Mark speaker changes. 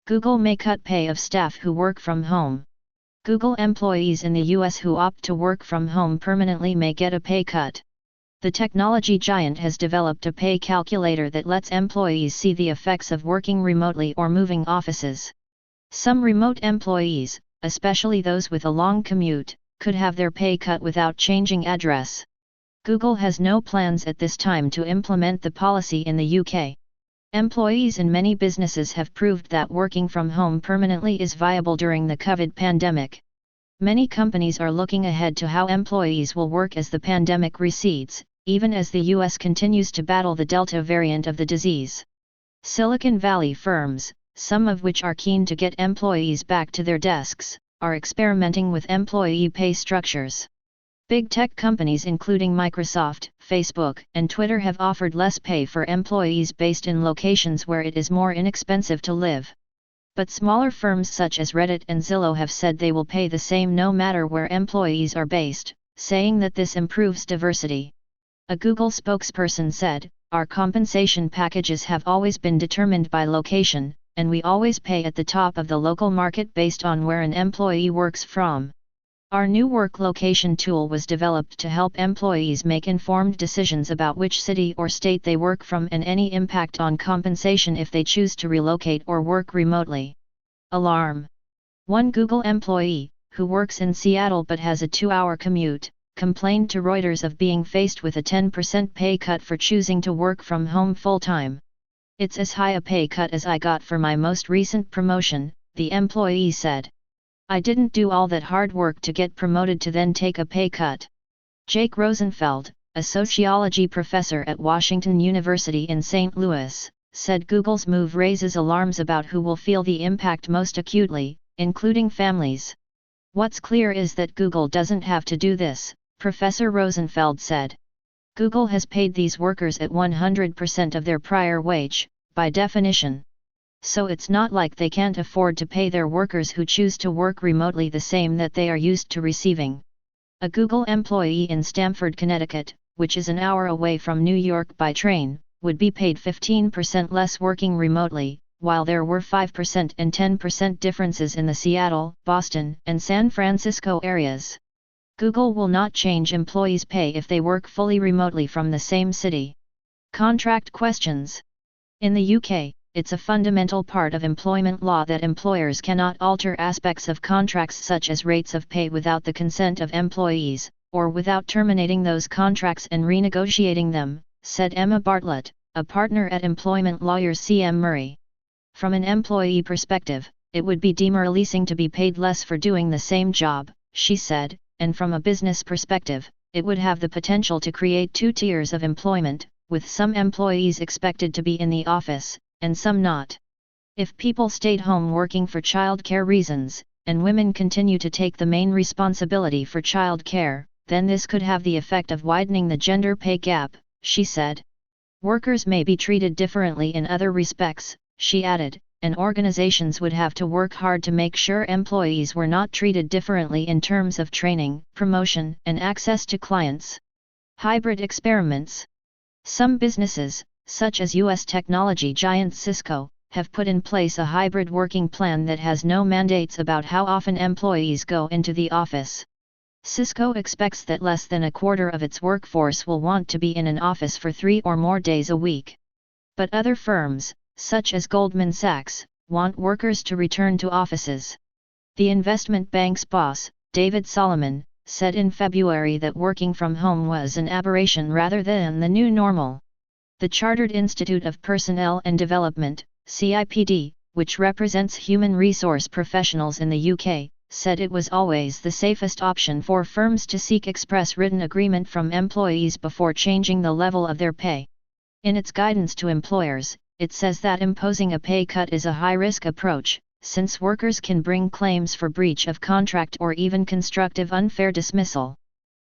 Speaker 1: Google may cut pay of staff who work from home. Google employees in the US who opt to work from home permanently may get a pay cut. The technology giant has developed a pay calculator that lets employees see the effects of working remotely or moving offices. Some remote employees, especially those with a long commute, could have their pay cut without changing address. Google has no plans at this time to implement the policy in the UK. Employees in many businesses have proved that working from home permanently is viable during the COVID pandemic. Many companies are looking ahead to how employees will work as the pandemic recedes, even as the US continues to battle the Delta variant of the disease. Silicon Valley firms, some of which are keen to get employees back to their desks, are experimenting with employee pay structures. Big tech companies including Microsoft, Facebook, and Twitter have offered less pay for employees based in locations where it is more inexpensive to live. But smaller firms such as Reddit and Zillow have said they will pay the same no matter where employees are based, saying that this improves diversity. A Google spokesperson said, "Our compensation packages have always been determined by location, and we always pay at the top of the local market based on where an employee works from. Our new work location tool was developed to help employees make informed decisions about which city or state they work from and any impact on compensation if they choose to relocate or work remotely." Alarm! One Google employee, who works in Seattle but has a 2-hour commute, complained to Reuters of being faced with a 10% pay cut for choosing to work from home full-time. "It's as high a pay cut as I got for my most recent promotion," the employee said. "I didn't do all that hard work to get promoted to then take a pay cut." Jake Rosenfeld, a sociology professor at Washington University in St. Louis, said Google's move raises alarms about who will feel the impact most acutely, including families. "What's clear is that Google doesn't have to do this," Professor Rosenfeld said. "Google has paid these workers at 100% of their prior wage, by definition. So it's not like they can't afford to pay their workers who choose to work remotely the same that they are used to receiving." A Google employee in Stamford, Connecticut, which is an hour away from New York by train, would be paid 15% less working remotely, while there were 5% and 10% differences in the Seattle, Boston, and San Francisco areas. Google will not change employees' pay if they work fully remotely from the same city. Contract questions. In the UK, it's a fundamental part of employment law that employers cannot alter aspects of contracts such as rates of pay without the consent of employees, or without terminating those contracts and renegotiating them, said Emma Bartlett, a partner at employment lawyers CM Murray. "From an employee perspective, it would be demoralizing to be paid less for doing the same job," she said, "and from a business perspective, it would have the potential to create two tiers of employment, with some employees expected to be in the office, and some not. If people stayed home working for childcare reasons, and women continue to take the main responsibility for childcare, then this could have the effect of widening the gender pay gap," she said. "Workers may be treated differently in other respects," she added, "and organizations would have to work hard to make sure employees were not treated differently in terms of training, promotion, and access to clients." Hybrid experiments. Some businesses, such as US technology giant Cisco, have put in place a hybrid working plan that has no mandates about how often employees go into the office. Cisco expects that less than a quarter of its workforce will want to be in an office for 3 or more days a week. But other firms, such as Goldman Sachs, want workers to return to offices. The investment bank's boss, David Solomon, said in February that working from home was an aberration rather than the new normal. The Chartered Institute of Personnel and Development, CIPD, which represents human resource professionals in the UK, said it was always the safest option for firms to seek express written agreement from employees before changing the level of their pay. In its guidance to employers, it says that imposing a pay cut is a high-risk approach, since workers can bring claims for breach of contract or even constructive unfair dismissal.